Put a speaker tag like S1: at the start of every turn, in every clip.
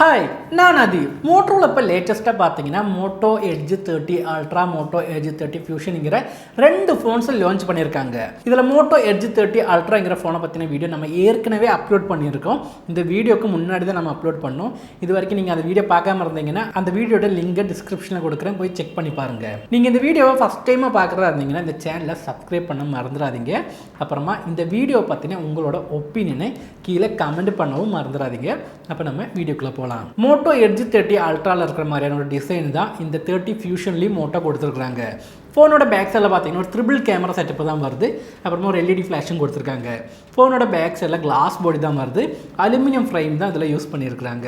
S1: Hi, நான் Adeeb. Motorola இப்போ லேட்டஸ்ட்டாக பார்த்தீங்கன்னா Moto Edge 30 Ultra, Moto Edge 30 Fusionங்கிற ரெண்டு ஃபோன்ஸை லான்ச் பண்ணியிருக்காங்க. இதில் Moto Edge 30 Ultraங்கிற ஃபோனை பற்றின வீடியோ நம்ம ஏற்கனவே அப்லோட் பண்ணியிருக்கோம். இந்த வீடியோக்கு முன்னாடி தான் நம்ம அப்லோட் பண்ணோம். இது வரைக்கும் நீங்கள் அந்த வீடியோ பார்க்காம இருந்தீங்கன்னா அந்த வீடியோட லிங்கை டிஸ்கிரிப்ஷனில் கொடுக்குறேன், போய் செக் பண்ணி பாருங்கள். நீங்கள் இந்த வீடியோவை ஃபஸ்ட் டைமாக பார்க்குறதா இருந்தீங்கன்னா இந்த சேனலை சப்ஸ்கிரைப் பண்ண மறந்துடாதீங்க. அப்புறமா இந்த வீடியோ பற்றின உங்களோட ஒப்பீனியனை கீழே கமெண்ட் பண்ணவும் மறந்துடாதீங்க. அப்போ நம்ம வீடியோக்குள்ளே போகலாம். Moto Edge 30 Ultraல இருக்கிற மாதிரியான ஒரு டிசைன் தான் இந்த 30 Fusionலயும் மோட்டோ கொடுத்துருக்காங்க. ஃபோனோட பேக் சைடில் பார்த்தீங்கன்னா ஒரு ட்ரிபிள் கேமரா செட்டப் தான் வருது. அப்புறமா ஒரு எல்இடி ஃப்ளாஷும் கொடுத்துருக்காங்க. ஃபோனோட பேக் சைடில் கிளாஸ் பாடி தான் வருது. அலுமினியம் ஃப்ரேம் தான் இதில் யூஸ் பண்ணியிருக்கிறாங்க.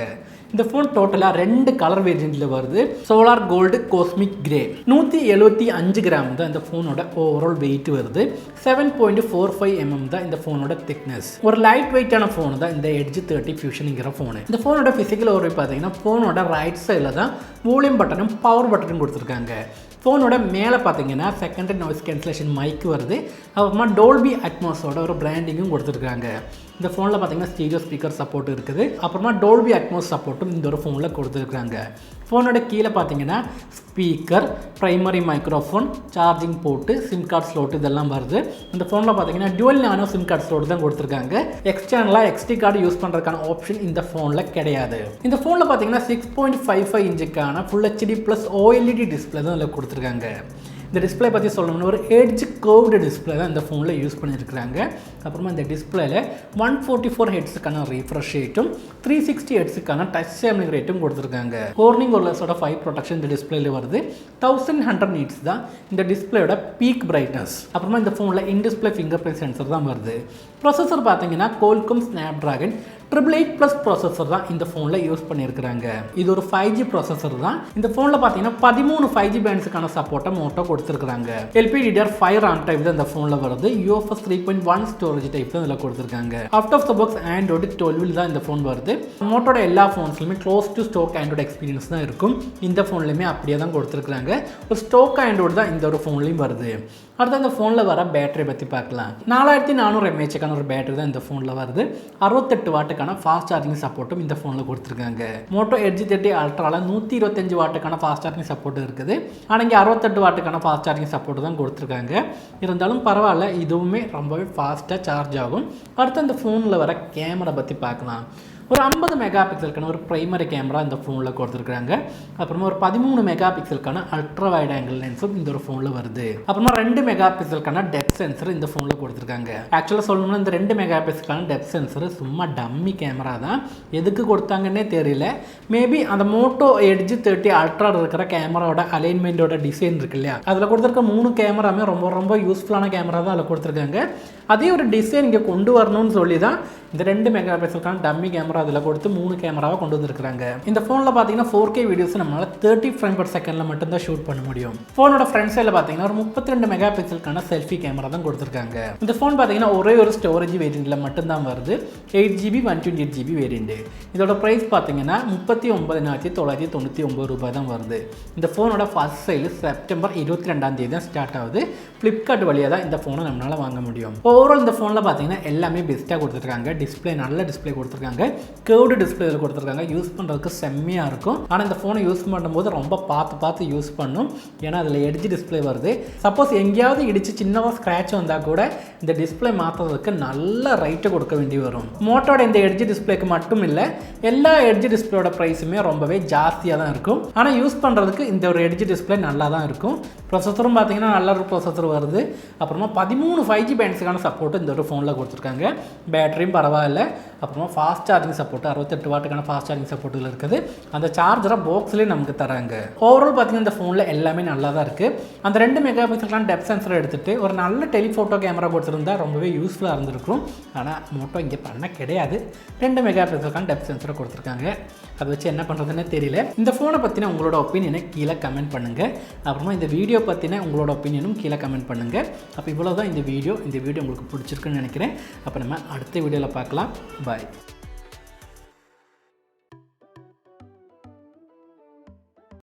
S1: இந்த ஃபோன் டோட்டலாக 2 கலர் வேரியண்ட்டில் வருது. Solar gold, cosmic grey. 175 gram தான் இந்த ஃபோனோட ஓவரால் வெயிட் வருது. 7.45 mm தான் இந்த ஃபோனோட திக்னஸ். ஒரு லைட் வெயிட்டான ஃபோன் தான் இந்த Edge 30 Fusionங்கிற ஃபோனு. இந்த ஃபோனோட ஃபிசிக்கல் ஓவர் பார்த்தீங்கன்னா ஃபோனோட ரைட் சைடில் தான் வால்யூம் பட்டனும் பவர் பட்டனும் கொடுத்துருக்காங்க. ஃபோனோட மேலே பார்த்தீங்கன்னா செகண்டரி நாய்ஸ் கேன்சலேஷன் மைக் வருது. அப்புறமா டோல்பி அட்மாஸோட ஒரு பிராண்டிங்கும் கொடுத்துருக்காங்க. இந்த ஃபோனில் பார்த்தீங்கன்னா ஸ்டீரியோ ஸ்பீக்கர் சப்போர்ட் இருக்குது. அப்புறமா டோல்பி அட்மாஸ் சப்போர்ட்டும் இந்த ஒரு ஃபோனில் கொடுத்துருக்காங்க. ஃபோனோட கீழே பார்த்தீங்கன்னா speaker, primary microphone, charging port, sim card slot இதெல்லாம் வருது. இந்த ஃபோனில் பார்த்தீங்கன்னா dual nano sim card slot தான் கொடுத்துருக்காங்க. எக்ஸ்டர்னலாக எக்ஸ்டி கார்டு யூஸ் பண்ணுறதுக்கான ஆப்ஷன் இந்த ஃபோனில் கிடையாது. இந்த ஃபோனில் பார்த்தீங்கன்னா 6.55 இன்ச்சுக்கான full HD plus OLED display தான் இதில் கொடுத்துருக்காங்க. இந்த டிஸ்பிளே பற்றி சொல்லணும்னா ஒரு எட்ஜ் கர்வ்டு டிஸ்பிளே தான் இந்த ஃபோனில் யூஸ் பண்ணியிருக்கிறாங்க. அப்புறமா இந்த டிஸ்பிளேல 144 ஹெட்ஸுக்கான ரீஃப்ரெஷ் ரேட்டும் 360 ஹெட்ஸுக்கான டச் சேமிங் ரேட்டும் கொடுத்துருக்காங்க. கோர்னிங் ஒரு லெஸோட 5 ப்ரொடெக்ஷன் இந்த டிஸ்பிளேல வருது. 1100 நீட்ஸ் தான் இந்த டிஸ்பிளேயோட பீக் பிரைட்னஸ். அப்புறமா இந்த ஃபோனில் in display finger print sensor தான் வருது. ப்ராசஸர் பார்த்தீங்கன்னா கோல்கம் ஸ்னாப்டிராகன் 888+ ப்ராசஸர் தான் இந்த ஃபோனில் யூஸ் பண்ணியிருக்கிறாங்க. இது ஒரு 5G ப்ராசஸர் தான். இந்த ஃபோனில் பார்த்தீங்கன்னா 13 5G பேண்ட்ஸுக்கான சப்போர்ட்டை மோட்டோ கொடுத்துருக்காங்க. LPDDR5 RAM டைப் தான் இந்த ஃபோனில் வருது. UFS 3.1 ஸ்டோரேஜ் டைப் தான் இதில் கொடுத்துருக்காங்க. Out of the box Android 12 தான் இந்த ஃபோன் வருது. மோட்டோட எல்லா ஃபோன்ஸ்லையுமே close to stock Android experience தான் இருக்கும். இந்த ஃபோன்லையுமே அப்படியே தான் கொடுத்துருக்காங்க. ஒரு ஸ்டோக் Android தான் இந்த ஒரு ஃபோன்லையும் வருது. அடுத்து அந்த ஃபோனில் வர பேட்டரி பற்றி பார்க்கலாம். 4400 mAhக்கான ஒரு பேட்டரி தான் இந்த ஃபோனில் வருது. 68 வாட்டுக்கான ஃபாஸ்ட் சார்ஜிங் சப்போர்ட்டும் இந்த ஃபோனில் கொடுத்துருக்காங்க. Moto Edge 30 Ultraல 125 வாட்டுக்கான ஃபாஸ்ட் சார்ஜிங் சப்போர்ட் இருக்குது. ஆனால் இங்கே 68 வாட்டுக்கான ஃபாஸ்ட் சார்ஜிங் சப்போர்ட் தான் கொடுத்துருக்காங்க. இருந்தாலும் பரவாயில்ல, இதுவுமே ரொம்பவே ஃபாஸ்ட்டாக சார்ஜ் ஆகும். அடுத்து அந்த ஃபோனில் வர கேமரா பற்றி பார்க்கலாம். ஒரு 50 மெகா பிக்சலுக்கான ஒரு ப்ரைமரி கேமரா இந்த ஃபோனில் கொடுத்துருக்காங்க. அப்புறமா ஒரு 13 மெகா பிக்சலுக்கான அல்ட்ரா வைட் ஆங்கிள் லென்ஸும் இந்த ஒரு ஃபோனில் வருது. அப்புறமா 2 மெகா பிக்சலுக்கான டெப்த் சென்சர் இந்த ஃபோனில் கொடுத்துருக்காங்க. ஆக்சுவலாக சொல்லணும்னா இந்த 2 மெகா பிக்சலுக்கான டெப்த் சென்சர் சும்மா டம்மி கேமரா தான். எதுக்கு கொடுத்தாங்கன்னே தெரியல. மேபி அந்த Moto Edge 30 Ultra இருக்கிற கேமராவோட அலைன்மெண்ட்டோட டிசைன் இருக்கு இல்லையா, அதில் கொடுத்துருக்க 3 கேமராமே ரொம்ப ரொம்ப யூஸ்ஃபுல்லான கேமரா தான் அதில் கொடுத்துருக்காங்க. அதே ஒரு டிசைன் இங்கே கொண்டு வரணும்னு சொல்லி தான் இந்த 2 மெகா பிக்சலுக்கான டம்மி கேமரா அதில் கொடுத்து 3 கேமராவை கொண்டு வந்திருக்காங்க. இந்த ஃபோனில் பார்த்தீங்கன்னா 4K வீடியோஸ் நம்மளால் 30 ஃப்ரேம் பர் செகண்டில் மட்டும்தான் ஷூட் பண்ண முடியும். ஃபோனோட ஃப்ரண்ட் சைடில் பார்த்தீங்கன்னா ஒரு 32 மெகா பிக்சலுக்கான செல்ஃபி கேமரா தான் கொடுத்துருக்காங்க. இந்த ஃபோன் பார்த்தீங்கன்னா ஒரே ஒரு ஸ்டோரேஜ் வேரியண்ட்டில் மட்டும்தான் வருது. 8GB 128GB variant. இதோட ப்ரைஸ் பார்த்தீங்கன்னா 39,999 ரூபாய் தான் வருது. இந்த ஃபோனோட ஃபர்ஸ்ட் சேல் செப்டம்பர் 22 தான் ஸ்டார்ட் ஆகுது. ஃப்ளிப்கார்ட் வழியாக தான் இந்த ஃபோனை நம்மளால் வாங்க முடியும். ஓவரால் இந்த ஃபோனில் பார்த்தீங்கன்னா எல்லாமே பெஸ்ட்டாக கொடுத்துருக்காங்க. டிஸ்பிளே நல்ல டிஸ்பிளே கொடுத்துருக்காங்க. கேர்வ்டு டிஸ்பிளே கொடுத்துருக்காங்க. யூஸ் பண்ணுறதுக்கு செம்மையாக இருக்கும். ஆனால் இந்த ஃபோனை யூஸ் பண்ணும்போது ரொம்ப பார்த்து யூஸ் பண்ணும். ஏன்னா அதில் எட்ஜ் டிஸ்பிளே வருது. சப்போஸ் எங்கேயாவது இடித்து சின்னதாக ஸ்க்ராட்ச் வந்தால் கூட இந்த டிஸ்பிளே மாற்றுறதுக்கு நல்ல ரைட்டை கொடுக்க வேண்டி வரும். மோட்டோட இந்த எட்ஜ் டிஸ்பிளேக்கு மட்டும் இல்லை, எல்லா எட்ஜ் டிஸ்பிளேயோட ப்ரைஸுமே ரொம்பவே ஜாஸ்தியாக தான் இருக்கும். ஆனால் யூஸ் பண்ணுறதுக்கு இந்த ஒரு எட்ஜ் டிஸ்பிளே நல்லா தான் இருக்கும். ப்ரொசஸரும் பார்த்தீங்கன்னா நல்ல ஒரு ப்ரொசஸர் வருது. அப்புறமா 13 5G பேண்ட்ஸுக்கான சப்போர்ட் இந்த ஒரு ஃபோனில் கொடுத்துருக்காங்க. பேட்டரியும் பரவாயில்ல. அப்புறமா ஃபாஸ்ட் சார்ஜிங் சப்போர்ட் 68 வாட்டுக்கான ஃபாஸ்ட் சார்ஜிங் சப்போர்ட்டில் இருக்குது. அந்த சார்ஜரை பாக்ஸ்லேயே நமக்கு தராங்க. ஓவரால் பார்த்தீங்கன்னா இந்த ஃபோனில் எல்லாமே நல்லா தான் இருக்குது. அந்த 2 மெகா பிக்சலுக்கான டெப்த் சென்சரை எடுத்துகிட்டு ஒரு நல்ல டெலிஃபோட்டோ கேமரா கொடுத்துருந்தா ரொம்பவே யூஸ்ஃபுல்லாக இருந்திருக்கும். ஆனால் மோட்டோ இங்கே பண்ண கிடையாது. 2 மெகா பிக்சலுக்கான டெப்த் சென்சரை கொடுத்துருக்காங்க. அதை வச்சு என்ன பண்ணுறதுன்னு தெரியல. இந்த ஃபோனை பற்றின உங்களோட ஒப்பீனியனை கீழே கமெண்ட் பண்ணுங்கள். அப்புறமா இந்த வீடியோ பற்றின உங்களோட ஒப்பீனியனும் கீழே கமெண்ட் பண்ணுங்கள். அப்போ இவ்வளோ தான் இந்த வீடியோ உங்களுக்கு பிடிச்சிருக்குன்னு நினைக்கிறேன். அப்போ நம்ம அடுத்த வீடியோவில் பார்க்கலாம். பாய்.